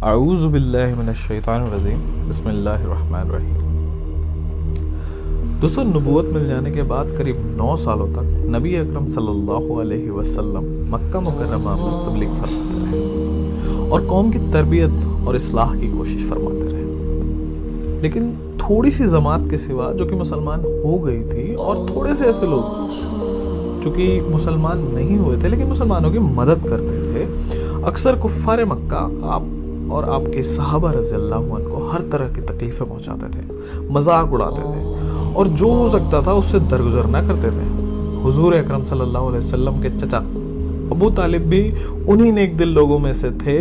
اعوذ باللہ من الشیطان الرجیم بسم اللہ الرحمن الرحیم۔ دوستو، نبوت مل جانے کے بعد قریب 9 سالوں تک نبی اکرم صلی اللہ علیہ وسلم مکہ مکرمہ میں تبلیغ فرماتے رہے اور قوم کی تربیت اور اصلاح کی کوشش فرماتے رہے، لیکن تھوڑی سی جماعت کے سوا جو کہ مسلمان ہو گئی تھی اور تھوڑے سے ایسے لوگ جو کہ مسلمان نہیں ہوئے تھے لیکن مسلمانوں کی مدد کرتے تھے، اکثر کفار مکہ آپ اور آپ کے صحابہ رضی اللہ عنہ کو ہر طرح کی تکلیفیں پہنچاتے تھے، مذاق اڑاتے تھے اور جو ہو سکتا تھا اس سے درگزر نہ کرتے تھے۔ حضور اکرم صلی اللہ علیہ وسلم کے چچا ابو طالب بھی انہی نیک دل لوگوں میں سے تھے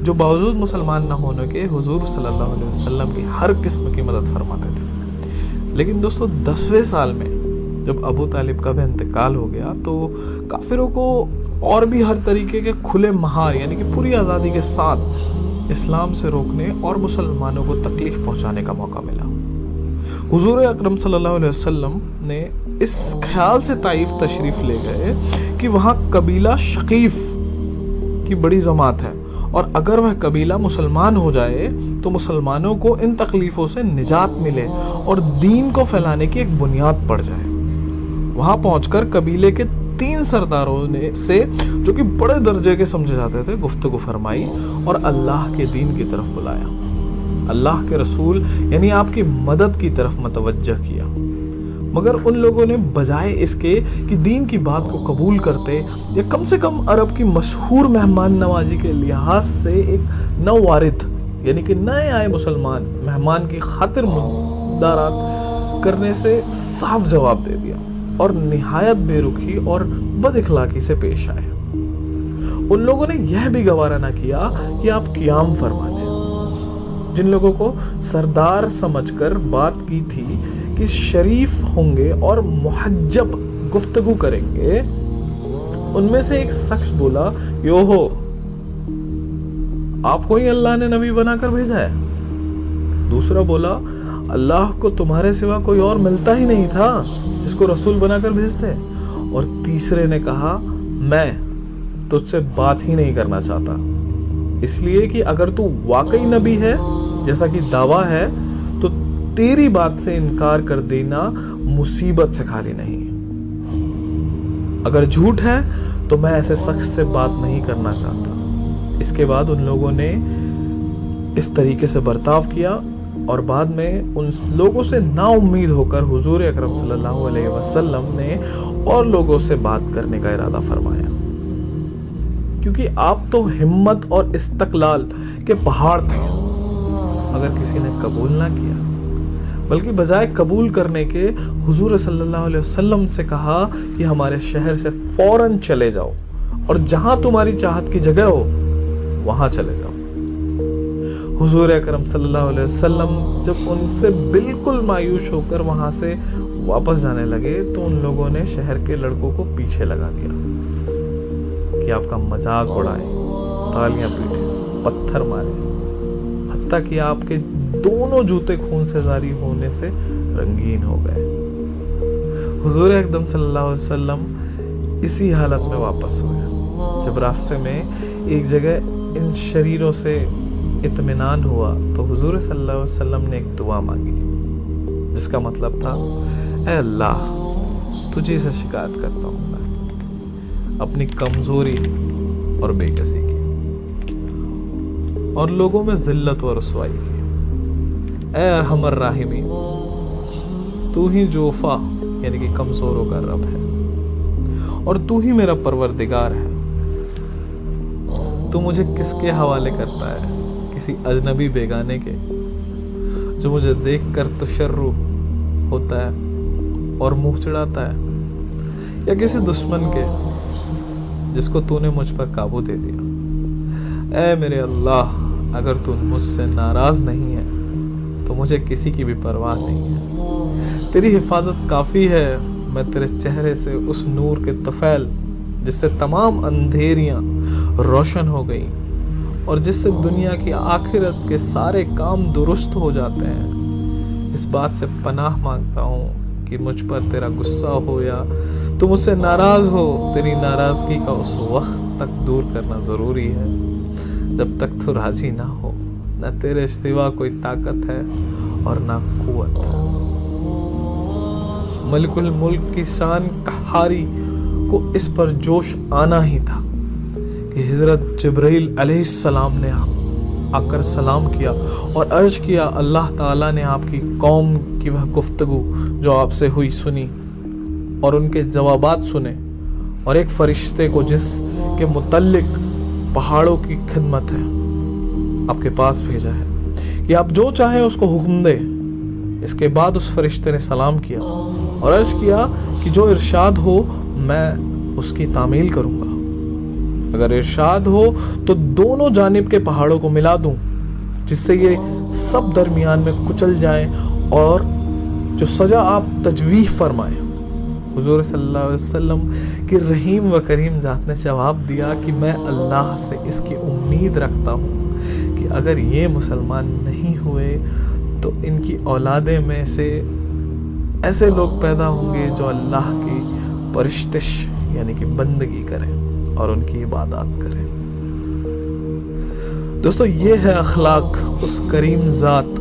جو باوجود مسلمان نہ ہونے کے حضور صلی اللہ علیہ وسلم کی ہر قسم کی مدد فرماتے تھے۔ لیکن دوستو، 10ویں سال میں جب ابو طالب کا بھی انتقال ہو گیا تو کافروں کو اور بھی ہر طریقے کے کھلے مہار یعنی کہ پوری آزادی کے ساتھ اسلام سے روکنے اور مسلمانوں کو تکلیف پہنچانے کا موقع ملا۔ حضور اکرم صلی اللہ علیہ وسلم نے اس خیال سے طائف تشریف لے گئے کہ وہاں قبیلہ شقیف کی بڑی جماعت ہے اور اگر وہ قبیلہ مسلمان ہو جائے تو مسلمانوں کو ان تکلیفوں سے نجات ملے اور دین کو پھیلانے کی ایک بنیاد پڑ جائے۔ وہاں پہنچ کر قبیلے کے 3 سرداروں نے سے جو کہ بڑے درجے کے سمجھے جاتے تھے گفتگو فرمائی اور اللہ کے دین کی طرف بلایا، اللہ کے رسول یعنی آپ کی مدد کی طرف متوجہ کیا۔ مگر ان لوگوں نے بجائے اس کے کہ دین کی بات کو قبول کرتے یا کم سے کم عرب کی مشہور مہمان نوازی کے لحاظ سے ایک نووارد یعنی کہ نئے آئے مسلمان مہمان کی خاطر مدارات کرنے سے صاف جواب دے دیا اور نہایت بے رخی اور بد اخلاقی سے پیش آئے۔ ان لوگوں نے یہ بھی گوارا نہ کیا کہ آپ قیام فرما لیں۔ جن لوگوں کو سردار سمجھ کر بات کی تھی کہ شریف ہوں گے اور محجب گفتگو کریں گے، ان میں سے ایک شخص بولا، یو ہو، آپ کو ہی اللہ نے نبی بنا کر بھیجا ہے؟ دوسرا بولا، اللہ کو تمہارے سوا کوئی اور ملتا ہی نہیں تھا جس کو رسول بنا کر بھیجتے۔ اور تیسرے نے کہا، میں تجھ سے بات ہی نہیں کرنا چاہتا، اس لیے کہ اگر تو واقعی نبی ہے جیسا کہ دعویٰ ہے تو تیری بات سے انکار کر دینا مصیبت سے خالی نہیں، اگر جھوٹ ہے تو میں ایسے شخص سے بات نہیں کرنا چاہتا۔ اس کے بعد ان لوگوں نے اس طریقے سے برتاؤ کیا اور بعد میں ان لوگوں سے نا امید ہو کر حضور اکرم صلی اللہ علیہ وسلم نے اور لوگوں سے بات کرنے کا ارادہ فرمایا، کیونکہ آپ تو ہمت اور استقلال کے پہاڑ تھے۔ مگر کسی نے قبول نہ کیا، بلکہ بجائے قبول کرنے کے حضور صلی اللہ علیہ وسلم سے کہا کہ ہمارے شہر سے فوراً چلے جاؤ اور جہاں تمہاری چاہت کی جگہ ہو وہاں چلے جاؤ۔ حضور اکرم صلی اللہ علیہ وسلم جب ان سے بالکل مایوس ہو کر وہاں سے واپس جانے لگے تو ان لوگوں نے شہر کے لڑکوں کو پیچھے لگا دیا کہ آپ کا مذاق اڑائے، تالیاں پیٹے، پتھر مارے، حتیٰ کہ آپ کے دونوں جوتے خون سے جاری ہونے سے رنگین ہو گئے۔ حضور اکرم صلی اللہ علیہ وسلم اسی حالت میں واپس ہوئے۔ جب راستے میں ایک جگہ ان شریروں سے اطمینان ہوا تو حضور صلی اللہ علیہ وسلم نے ایک دعا مانگی جس کا مطلب تھا، اے اللہ، تجھے سے شکایت کرتا ہوں میں اپنی کمزوری اور بے کسی کی اور لوگوں میں ذلت و رسوائی کی۔ اے ارحم الراحمین، تو ہی جوفا یعنی کہ کمزوروں کا رب ہے اور تو ہی میرا پروردگار ہے۔ تو مجھے کس کے حوالے کرتا ہے؟ کسی اجنبی بیگانے کے جو مجھے دیکھ کر تشرع ہوتا ہے اور منہ چڑھاتا ہے، یا کسی دشمن کے جس کو تو نے مجھ پر قابو دے دیا؟ اے میرے اللہ، اگر تو مجھ سے ناراض نہیں ہے تو مجھے کسی کی بھی پرواہ نہیں ہے۔ تیری حفاظت کافی ہے، میں تیرے چہرے سے اس نور کے طفیل جس سے تمام اندھیریاں روشن ہو گئیں اور جس سے دنیا کی آخرت کے سارے کام درست ہو جاتے ہیں، اس بات سے پناہ مانگتا ہوں کہ مجھ پر تیرا غصہ ہو یا تو مجھ سے ناراض ہو، تیری ناراضگی کا اس وقت تک دور کرنا ضروری ہے جب تک تو راضی نہ ہو۔ نہ تیرے سوا کوئی طاقت ہے اور نہ قوت. ملک الملک کی شان قہاری کو اس پر جوش آنا ہی تھا کہ حضرت جبرائیل علیہ السلام نے آ کر سلام کیا اور عرض کیا اللہ تعالیٰ نے آپ کی قوم کی وہ گفتگو جو آپ سے ہوئی سنی اور ان کے جوابات سنے، اور ایک فرشتے کو جس کے متعلق پہاڑوں کی خدمت ہے آپ کے پاس بھیجا ہے کہ آپ جو چاہیں اس کو حکم دے. اس کے بعد اس فرشتے نے سلام کیا اور عرض کیا کہ جو ارشاد ہو میں اس کی تعمیل کروں گا. اگر ارشاد ہو تو دونوں جانب کے پہاڑوں کو ملا دوں جس سے یہ سب درمیان میں کچل جائیں، اور جو سزا آپ تجویز فرمائیں. حضور صلی اللہ علیہ وسلم کی رحیم و کریم ذات نے جواب دیا کہ میں اللہ سے اس کی امید رکھتا ہوں کہ اگر یہ مسلمان نہیں ہوئے تو ان کی اولادیں میں سے ایسے لوگ پیدا ہوں گے جو اللہ کی پرستش یعنی کہ بندگی کریں اور ان کی عبادات کریں. دوستو، یہ ہے اخلاق اس کریم ذات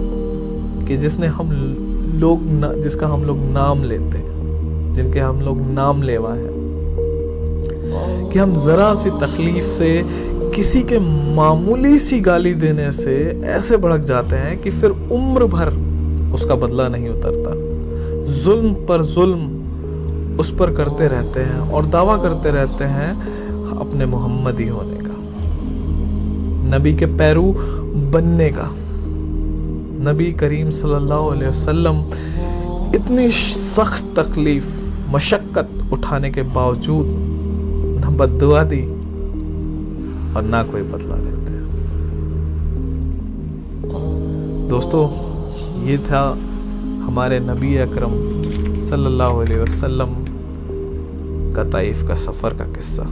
کہ جس کا ہم لوگ نام لیتے ہیں، جن کے ہم لوگ نام لیوا ہیں، کہ ہم ذرا سی تکلیف سے، کسی کے معمولی سی گالی دینے سے ایسے بھڑک جاتے ہیں کہ پھر عمر بھر اس کا بدلہ نہیں اترتا. ظلم پر ظلم اس پر کرتے رہتے ہیں اور دعویٰ کرتے رہتے ہیں اپنے محمدی ہونے کا، نبی کے پیرو بننے کا. نبی کریم صلی اللہ علیہ وسلم اتنی سخت تکلیف، مشقت اٹھانے کے باوجود نہ بددعا دی اور نہ کوئی بدلہ لیتے ہیں. دوستو، یہ تھا ہمارے نبی اکرم صلی اللہ علیہ وسلم کا طائف کا سفر کا قصہ.